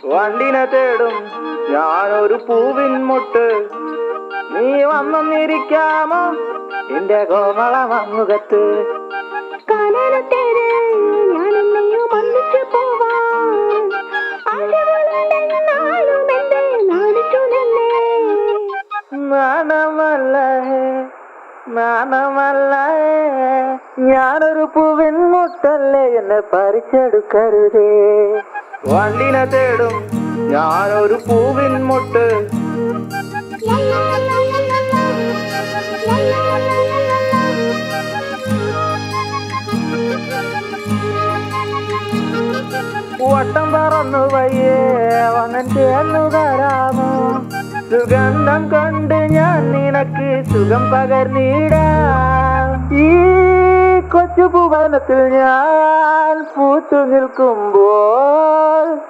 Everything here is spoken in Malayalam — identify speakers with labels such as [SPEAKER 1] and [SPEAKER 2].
[SPEAKER 1] വണ്ടിനെ തേടും ഞാനൊരു പൂവിൻ മുട്ട്. നീ വന്നിരിക്കാമോ എന്റെ കോമള മങ്ങുകത്ത്? നാണമല്ല ഞാനൊരു പൂവിൻ മുട്ടല്ലേ, എന്നെ പറിച്ചെടുക്കരുതേ. വണ്ടിനെ തേടും ഞാനൊരു പൂവിൻ മുട്ട്. വട്ടം പറന്നു വയ്യേ വന്നൻ ചേർന്നു തരാമോ? സുഗന്ധം കൊണ്ട് ഞാൻ നിനക്ക് സുഖം പകർന്നിടാം. ഈ കൊച്ചു ഭുവനത്തിൽ ഞാൻ പൂത്തു നിൽക്കുമ്പോൾ